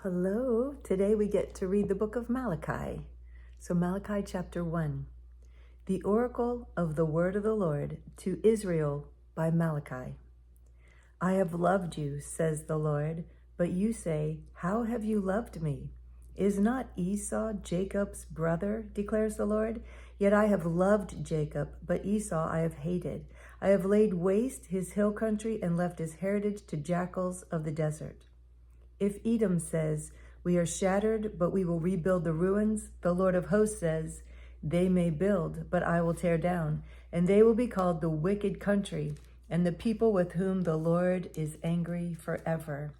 Hello, today we get to read the book of Malachi. So Malachi chapter 1. The oracle of the word of the Lord to Israel by Malachi. I have loved you, says the Lord, but you say, how have you loved me? Is not Esau Jacob's brother, declares the Lord? Yet I have loved Jacob, but Esau I have hated. I have laid waste his hill country and left his heritage to jackals of the desert. If Edom says, we are shattered, but we will rebuild the ruins, the Lord of hosts says, they may build, but I will tear down, and they will be called the wicked country, and the people with whom the Lord is angry forever.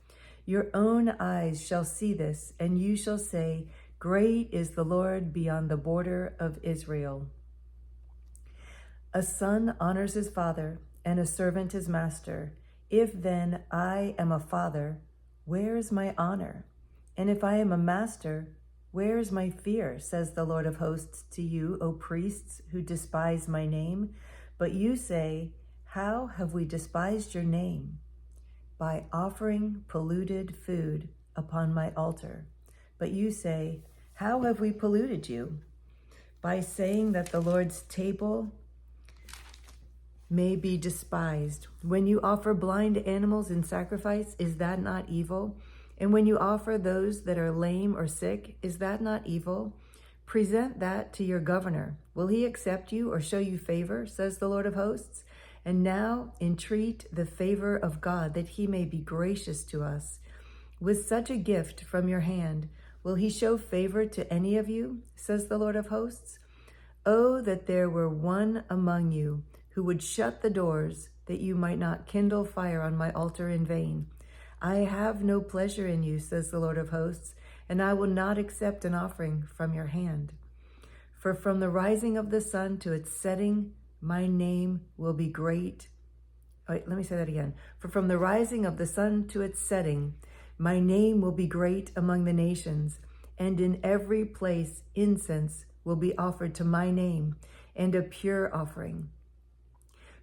Your own eyes shall see this, and you shall say, great is the Lord beyond the border of Israel. A son honors his father, and a servant his master. If then I am a father, where is my honor? And if I am a master, where is my fear, says the Lord of hosts to you, O priests who despise my name? But you say, how have we despised your name? By offering polluted food upon my altar. But you say, how have we polluted you? By saying that the Lord's table may be despised. When you offer blind animals in sacrifice, is that not evil? And when you offer those that are lame or sick, is that not evil? Present that to your governor. Will he accept you or show you favor, says the Lord of hosts? And now entreat the favor of God, that he may be gracious to us. With such a gift from your hand, will he show favor to any of you, says the Lord of hosts? Oh, that there were one among you who would shut the doors, that you might not kindle fire on my altar in vain. I have no pleasure in you, says the Lord of hosts, and I will not accept an offering from your hand. For from the rising of the sun to its setting, my name will be great. Let me say that again. For from the rising of the sun to its setting, my name will be great among the nations, and in every place incense will be offered to my name, and a pure offering.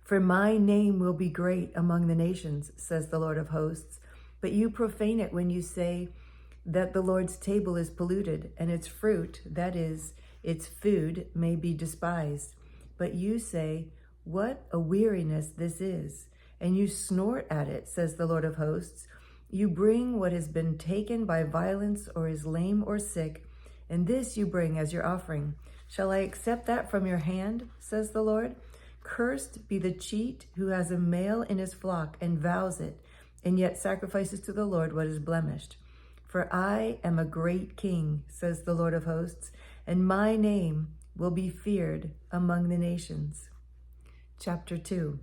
For my name will be great among the nations, says the Lord of hosts. But you profane it when you say that the Lord's table is polluted, and its fruit, that is, its food, may be despised. But you say, what a weariness this is, and you snort at it, says the Lord of hosts. You bring what has been taken by violence or is lame or sick, and this you bring as your offering. Shall I accept that from your hand, says the Lord? Cursed be the cheat who has a male in his flock and vows it, and yet sacrifices to the Lord what is blemished. For I am a great king, says the Lord of hosts, and my name will be feared among the nations. Chapter 2.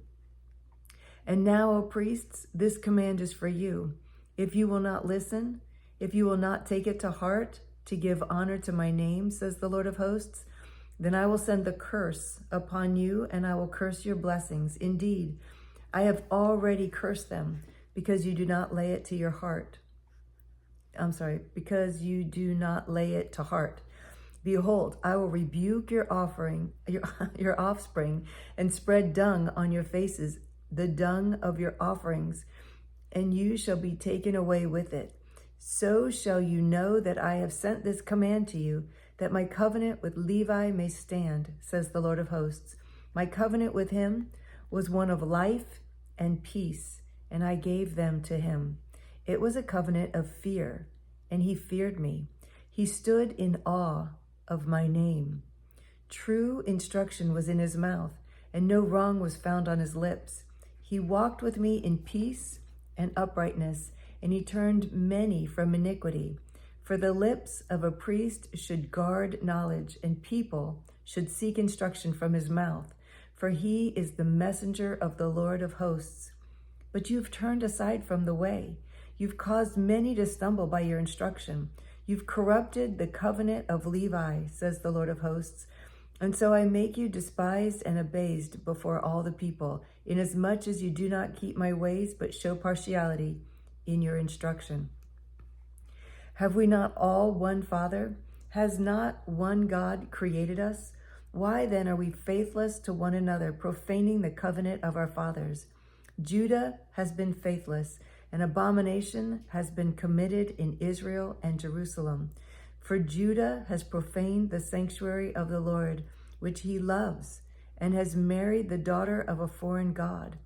And now, O priests, this command is for you. If you will not listen, if you will not take it to heart to give honor to my name, says the Lord of hosts, then I will send the curse upon you, and I will curse your blessings. Indeed, I have already cursed them, because you do not lay it to your heart. Because you do not lay it to heart. Behold, I will rebuke your offspring, and spread dung on your faces, the dung of your offerings, and you shall be taken away with it. So shall you know that I have sent this command to you, that my covenant with Levi may stand, says the Lord of hosts. My covenant with him was one of life and peace, and I gave them to him. It was a covenant of fear, and he feared me. He stood in awe of my name. True instruction was in his mouth, and no wrong was found on his lips. He walked with me in peace and uprightness, and he turned many from iniquity. For the lips of a priest should guard knowledge, and people should seek instruction from his mouth. For he is the messenger of the Lord of hosts. But you've turned aside from the way. You've caused many to stumble by your instruction. You've corrupted the covenant of Levi, says the Lord of hosts. And so I make you despised and abased before all the people, inasmuch as you do not keep my ways, but show partiality in your instruction. Have we not all one Father? Has not one God created us? Why then are we faithless to one another, profaning the covenant of our fathers? Judah has been faithless, An abomination has been committed in Israel and Jerusalem. For Judah has profaned the sanctuary of the Lord, which he loves, and has married the daughter of a foreign god.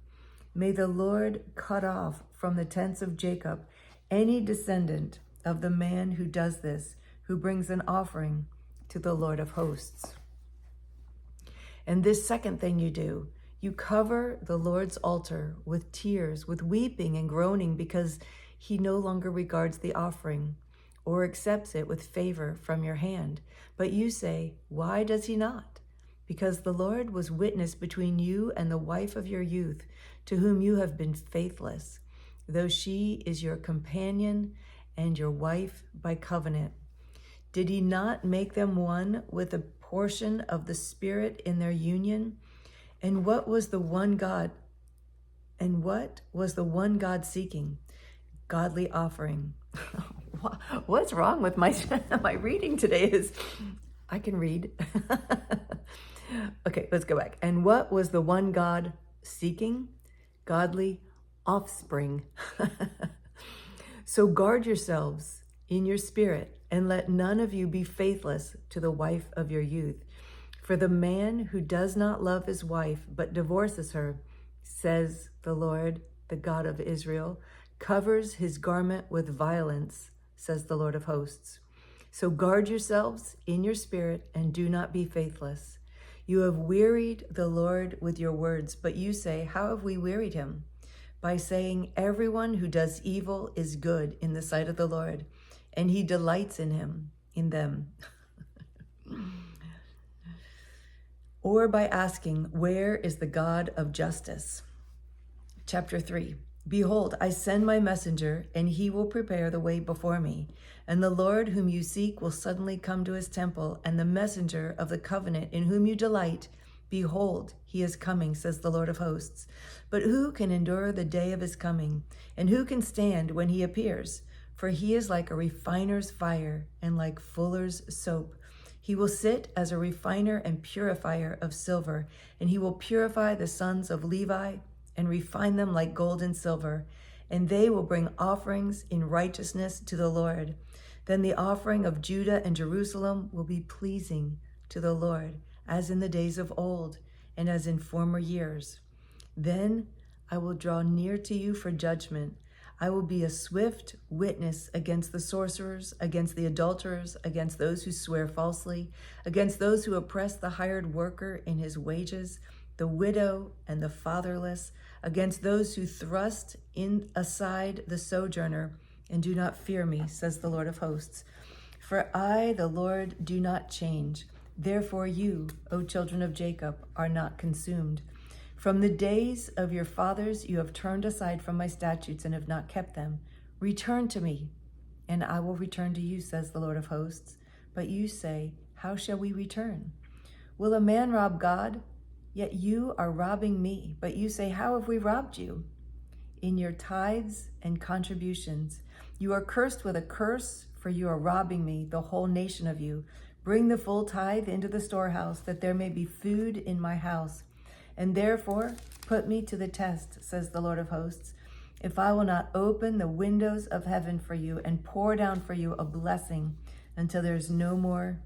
May the Lord cut off from the tents of Jacob any descendant of the man who does this, who brings an offering to the Lord of hosts. And this second thing you do, you cover the Lord's altar with tears, with weeping and groaning, because he no longer regards the offering or accepts it with favor from your hand. But you say, why does he not? Because the Lord was witness between you and the wife of your youth, to whom you have been faithless, though she is your companion and your wife by covenant. Did he not make them one with a portion of the Spirit in their union? And what was the one God seeking? Godly offering. What's wrong with my reading today is I can read. Okay, let's go back. And what was the one God seeking? Godly offspring. So guard yourselves in your spirit, and let none of you be faithless to the wife of your youth. For the man who does not love his wife, but divorces her, says the Lord, the God of Israel, covers his garment with violence, says the Lord of hosts. So guard yourselves in your spirit, and do not be faithless. You have wearied the Lord with your words, but you say, how have we wearied him? By saying, everyone who does evil is good in the sight of the Lord, and he delights in them. Or by asking, where is the God of justice? Chapter 3. Behold, I send my messenger, and he will prepare the way before me. And the Lord whom you seek will suddenly come to his temple, and the messenger of the covenant in whom you delight, behold, he is coming, says the Lord of hosts. But who can endure the day of his coming? And who can stand when he appears? For he is like a refiner's fire, and like fuller's soap. He will sit as a refiner and purifier of silver, and he will purify the sons of Levi and refine them like gold and silver, and they will bring offerings in righteousness to the Lord. Then the offering of Judah and Jerusalem will be pleasing to the Lord, as in the days of old and as in former years. Then I will draw near to you for judgment. I will be a swift witness against the sorcerers, against the adulterers, against those who swear falsely, against those who oppress the hired worker in his wages, the widow and the fatherless, against those who thrust aside the sojourner and do not fear me, says the Lord of hosts. For I, the Lord, do not change. Therefore you, O children of Jacob, are not consumed. From the days of your fathers you have turned aside from my statutes and have not kept them. Return to me, and I will return to you, says the Lord of hosts. But you say, how shall we return? Will a man rob God? Yet you are robbing me. But you say, how have we robbed you? In your tithes and contributions. You are cursed with a curse, for you are robbing me, the whole nation of you. Bring the full tithe into the storehouse, that there may be food in my house. And therefore put me to the test, says the Lord of hosts, if I will not open the windows of heaven for you and pour down for you a blessing until there is no more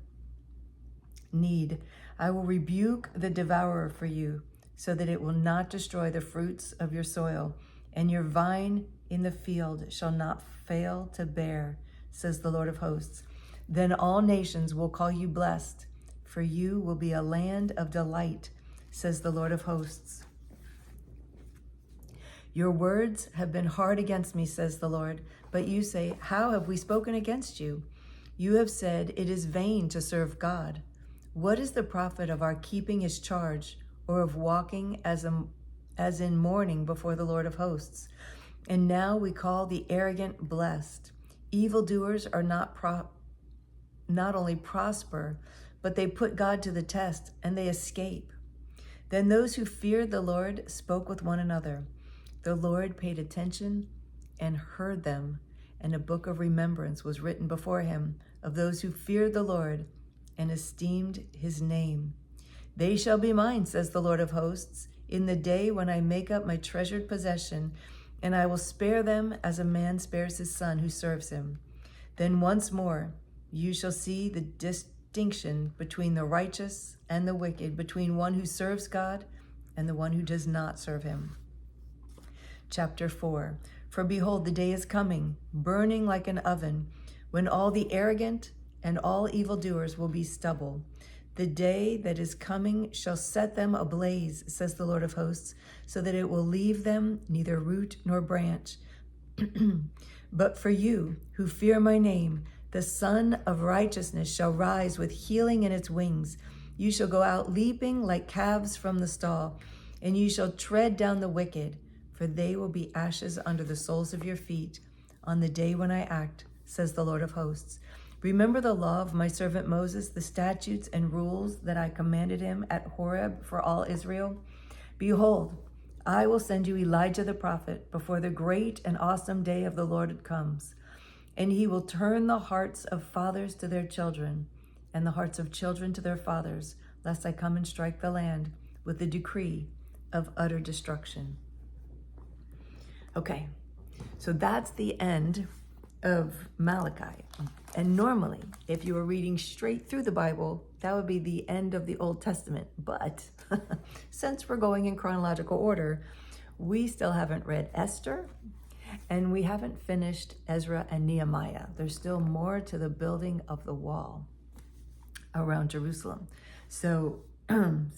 need. I will rebuke the devourer for you, so that it will not destroy the fruits of your soil, and your vine in the field shall not fail to bear, says the Lord of hosts. Then all nations will call you blessed, for you will be a land of delight, says the Lord of hosts. Your words have been hard against me, says the Lord, but you say, how have we spoken against you? You have said, it is vain to serve God. What is the profit of our keeping his charge, or of walking as in mourning before the Lord of hosts? And now we call the arrogant blessed. Evildoers are not only prosper, but they put God to the test, and they escape. Then those who feared the Lord spoke with one another. The Lord paid attention and heard them, and a book of remembrance was written before him of those who feared the Lord and esteemed his name. They shall be mine, says the Lord of hosts, in the day when I make up my treasured possession and I will spare them as a man spares his son who serves him. Then once more you shall see the distinction between the righteous and the wicked, between one who serves God and the one who does not serve him. Chapter 4. For behold, the day is coming, burning like an oven, when all the arrogant and all evildoers will be stubble. The day that is coming shall set them ablaze, says the Lord of hosts, so that it will leave them neither root nor branch. But for you who fear my name, the Son of Righteousness shall rise with healing in its wings. You shall go out leaping like calves from the stall, and you shall tread down the wicked, for they will be ashes under the soles of your feet on the day when I act, says the Lord of hosts. Remember the law of my servant Moses, the statutes and rules that I commanded him at Horeb for all Israel. Behold, I will send you Elijah the prophet before the great and awesome day of the Lord comes. And he will turn the hearts of fathers to their children, and the hearts of children to their fathers, lest I come and strike the land with the decree of utter destruction. Okay, so that's the end of Malachi. And normally, if you were reading straight through the Bible, that would be the end of the Old Testament. But since we're going in chronological order, we still haven't read Esther, and we haven't finished Ezra and Nehemiah. There's still more to the building of the wall around Jerusalem. So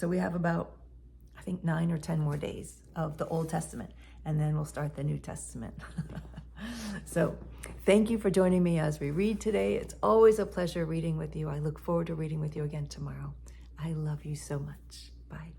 we have about, I think, 9 or 10 more days of the Old Testament, and then we'll start the New Testament. So thank you for joining me as we read today. It's always a pleasure reading with you. I look forward to reading with you again tomorrow. I love you so much. Bye.